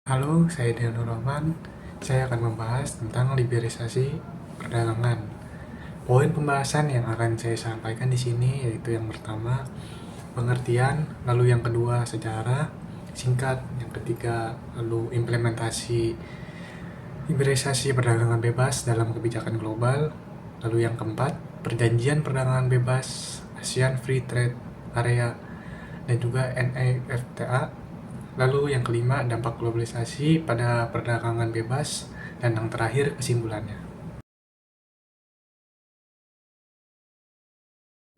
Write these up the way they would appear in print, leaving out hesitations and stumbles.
Halo, saya Dian Rahman. Saya akan membahas tentang liberalisasi perdagangan. Poin pembahasan yang akan saya sampaikan di sini yaitu yang pertama, pengertian, lalu yang kedua, sejarah singkat, yang ketiga, lalu implementasi liberalisasi perdagangan bebas dalam kebijakan global, lalu yang keempat, perjanjian perdagangan bebas ASEAN Free Trade Area dan juga NAFTA. Lalu yang kelima, dampak globalisasi pada perdagangan bebas, dan yang terakhir, kesimpulannya.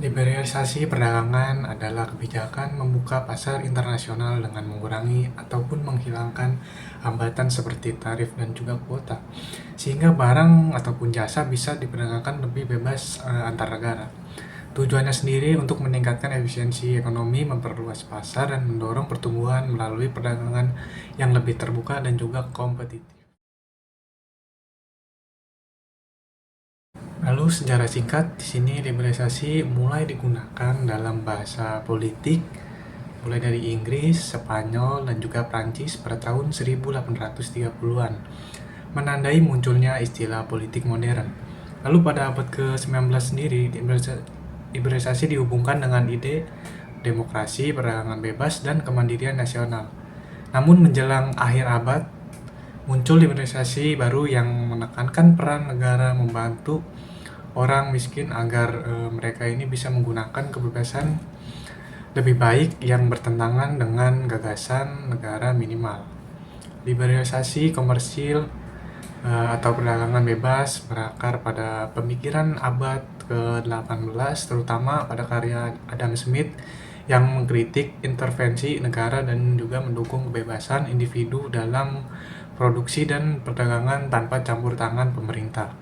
Liberalisasi perdagangan adalah kebijakan membuka pasar internasional dengan mengurangi ataupun menghilangkan hambatan seperti tarif dan juga kuota, sehingga barang ataupun jasa bisa diperdagangkan lebih bebas antar negara. Tujuannya sendiri untuk meningkatkan efisiensi ekonomi, memperluas pasar, dan mendorong pertumbuhan melalui perdagangan yang lebih terbuka dan juga kompetitif. Lalu sejarah singkat, di sini liberalisasi mulai digunakan dalam bahasa politik mulai dari Inggris, Spanyol, dan juga Prancis pada tahun 1830-an, menandai munculnya istilah politik modern. Lalu pada abad ke-19 sendiri, liberalisasi dihubungkan dengan ide demokrasi, perdagangan bebas, dan kemandirian nasional. Namun menjelang akhir abad, muncul liberalisasi baru yang menekankan peran negara membantu orang miskin agar mereka ini bisa menggunakan kebebasan lebih baik yang bertentangan dengan gagasan negara minimal. Liberalisasi komersil atau perdagangan bebas berakar pada pemikiran abad ke-18, terutama pada karya Adam Smith yang mengkritik intervensi negara dan juga mendukung kebebasan individu dalam produksi dan perdagangan tanpa campur tangan pemerintah.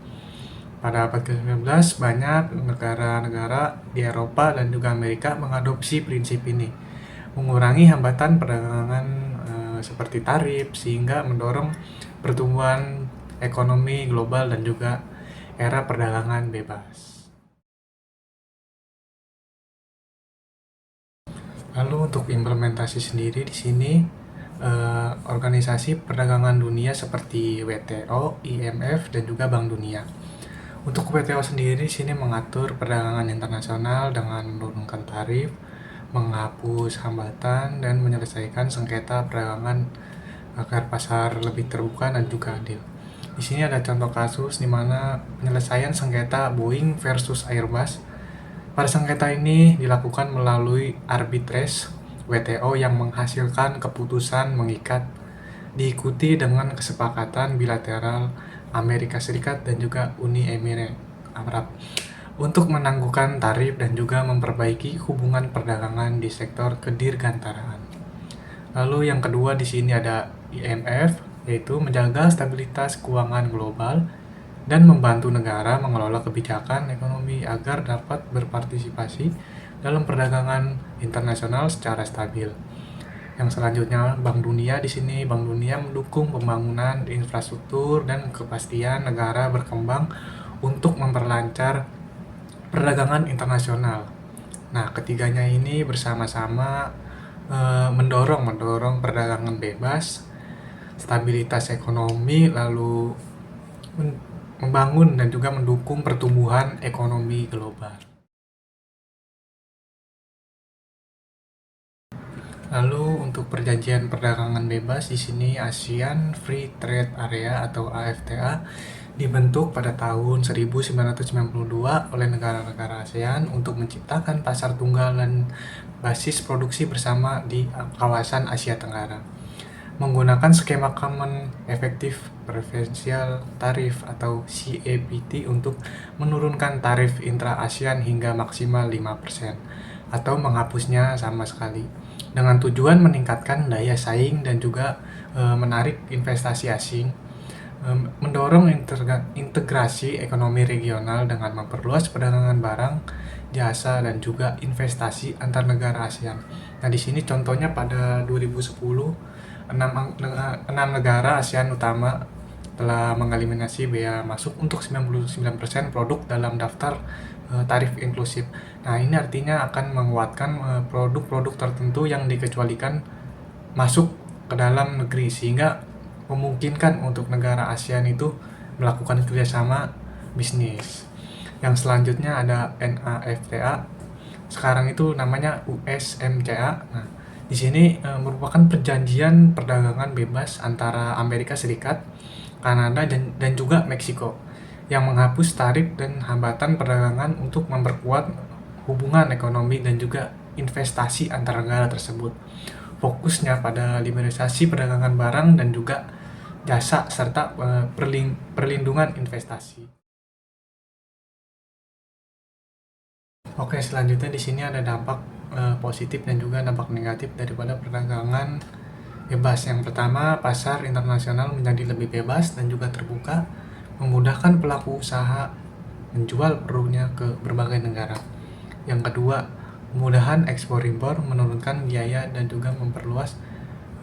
Pada abad ke-19, banyak negara-negara di Eropa dan juga Amerika mengadopsi prinsip ini, mengurangi hambatan perdagangan seperti tarif, sehingga mendorong pertumbuhan ekonomi global dan juga era perdagangan bebas. Lalu untuk implementasi sendiri di sini, organisasi perdagangan dunia seperti WTO, IMF, dan juga Bank Dunia. Untuk WTO sendiri di sini mengatur perdagangan internasional dengan menurunkan tarif, menghapus hambatan, dan menyelesaikan sengketa perdagangan agar pasar lebih terbuka dan juga adil. Di sini ada contoh kasus di mana penyelesaian sengketa Boeing versus Airbus. Pada sengketa ini dilakukan melalui arbitrase WTO yang menghasilkan keputusan mengikat, diikuti dengan kesepakatan bilateral Amerika Serikat dan juga Uni Emirat Arab untuk menangguhkan tarif dan juga memperbaiki hubungan perdagangan di sektor kedirgantaraan. Lalu yang kedua di sini ada IMF, yaitu menjaga stabilitas keuangan global dan membantu negara mengelola kebijakan ekonomi agar dapat berpartisipasi dalam perdagangan internasional secara stabil. Yang selanjutnya Bank Dunia, di sini Bank Dunia mendukung pembangunan infrastruktur dan kepastian negara berkembang untuk memperlancar perdagangan internasional. Nah, ketiganya ini bersama-sama mendorong perdagangan bebas, stabilitas ekonomi, lalu membangun dan juga mendukung pertumbuhan ekonomi global. Lalu untuk perjanjian perdagangan bebas di sini ASEAN Free Trade Area atau AFTA dibentuk pada tahun 1992 oleh negara-negara ASEAN untuk menciptakan pasar tunggal dan basis produksi bersama di kawasan Asia Tenggara. Menggunakan skema Common Effective Preferential Tariff atau CEPT untuk menurunkan tarif intra-ASEAN hingga maksimal 5% atau menghapusnya sama sekali, dengan tujuan meningkatkan daya saing dan juga menarik investasi asing, mendorong integrasi ekonomi regional dengan memperluas perdagangan barang, jasa, dan juga investasi antar negara ASEAN. Nah, di sini contohnya pada 2010, 6 negara ASEAN utama telah mengeliminasi bea masuk untuk 99% produk dalam daftar tarif inklusif. Nah, ini artinya akan menguatkan produk-produk tertentu yang dikecualikan masuk ke dalam negeri, sehingga memungkinkan untuk negara ASEAN itu melakukan kerjasama bisnis. Yang selanjutnya ada NAFTA, sekarang itu namanya USMCA. Nah, di sini merupakan perjanjian perdagangan bebas antara Amerika Serikat, Kanada, dan juga Meksiko yang menghapus tarif dan hambatan perdagangan untuk memperkuat hubungan ekonomi dan juga investasi antar negara tersebut. Fokusnya pada liberalisasi perdagangan barang dan juga jasa serta perlindungan investasi. Oke, selanjutnya di sini ada dampak positif dan juga dampak negatif daripada perdagangan bebas. Yang pertama, pasar internasional menjadi lebih bebas dan juga terbuka, memudahkan pelaku usaha menjual produknya ke berbagai negara. Yang kedua, kemudahan ekspor impor, menurunkan biaya dan juga memperluas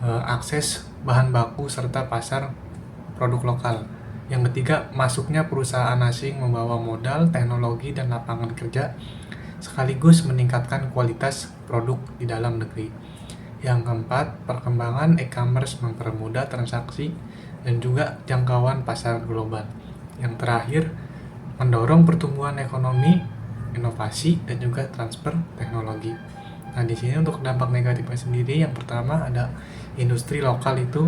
akses bahan baku serta pasar produk lokal. Yang ketiga, masuknya perusahaan asing membawa modal, teknologi, dan lapangan kerja, sekaligus meningkatkan kualitas produk di dalam negeri. Yang keempat, perkembangan e-commerce mempermudah transaksi dan juga jangkauan pasar global. Yang terakhir, mendorong pertumbuhan ekonomi, inovasi, dan juga transfer teknologi. Nah, di sini untuk dampak negatifnya sendiri, yang pertama ada industri lokal itu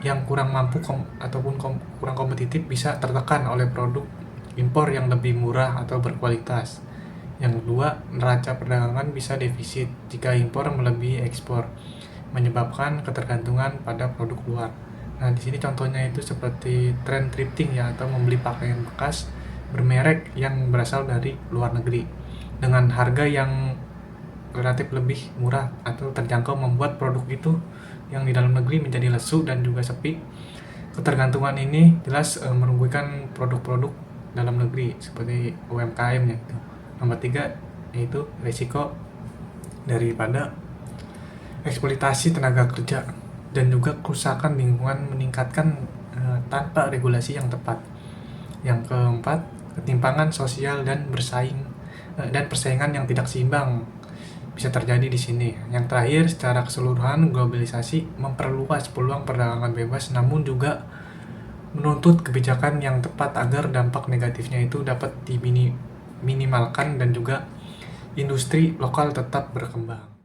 yang kurang mampu ataupun kurang kompetitif bisa tertekan oleh produk impor yang lebih murah atau berkualitas. Yang kedua, neraca perdagangan bisa defisit jika impor melebihi ekspor, menyebabkan ketergantungan pada produk luar. Nah, di sini contohnya itu seperti tren thrifting ya, atau membeli pakaian bekas bermerek yang berasal dari luar negeri dengan harga yang relatif lebih murah atau terjangkau, membuat produk itu yang di dalam negeri menjadi lesu dan juga sepi. Ketergantungan ini jelas merugikan produk-produk dalam negeri seperti UMKM ya. Nomor 3 yaitu risiko daripada eksploitasi tenaga kerja dan juga kerusakan lingkungan meningkatkan tanpa regulasi yang tepat. Yang keempat, ketimpangan sosial dan persaingan yang tidak seimbang bisa terjadi di sini. Yang terakhir, secara keseluruhan globalisasi memperluas peluang perdagangan bebas, namun juga menuntut kebijakan yang tepat agar dampak negatifnya itu dapat diminimalkan dan juga industri lokal tetap berkembang.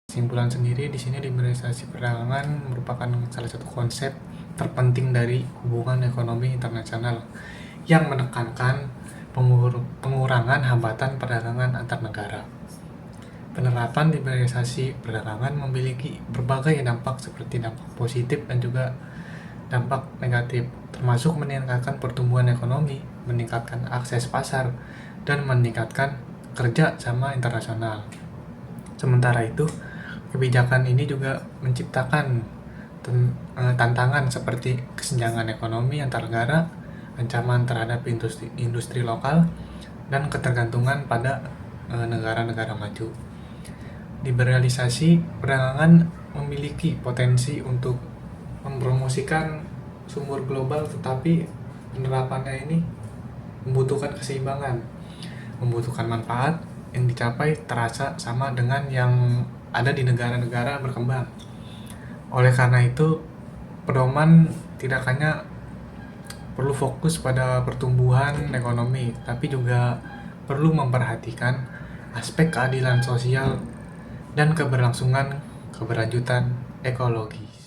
Kesimpulan sendiri di sini, liberalisasi perdagangan merupakan salah satu konsep terpenting dari hubungan ekonomi internasional yang menekankan pengurangan hambatan perdagangan antar negara. Penerapan liberalisasi perdagangan memiliki berbagai dampak seperti dampak positif dan juga dampak negatif, termasuk meningkatkan pertumbuhan ekonomi, meningkatkan akses pasar, dan meningkatkan kerja sama internasional. Sementara itu, kebijakan ini juga menciptakan tantangan seperti kesenjangan ekonomi antar negara, ancaman terhadap industri lokal, dan ketergantungan pada negara-negara maju. Liberalisasi perdagangan memiliki potensi untuk mempromosikan sumber global, tetapi penerapannya ini membutuhkan keseimbangan, membutuhkan manfaat yang dicapai terasa sama dengan yang ada di negara-negara berkembang. Oleh karena itu, pedoman tidak hanya perlu fokus pada pertumbuhan ekonomi, tapi juga perlu memperhatikan aspek keadilan sosial dan keberlangsungan keberlanjutan ekologis.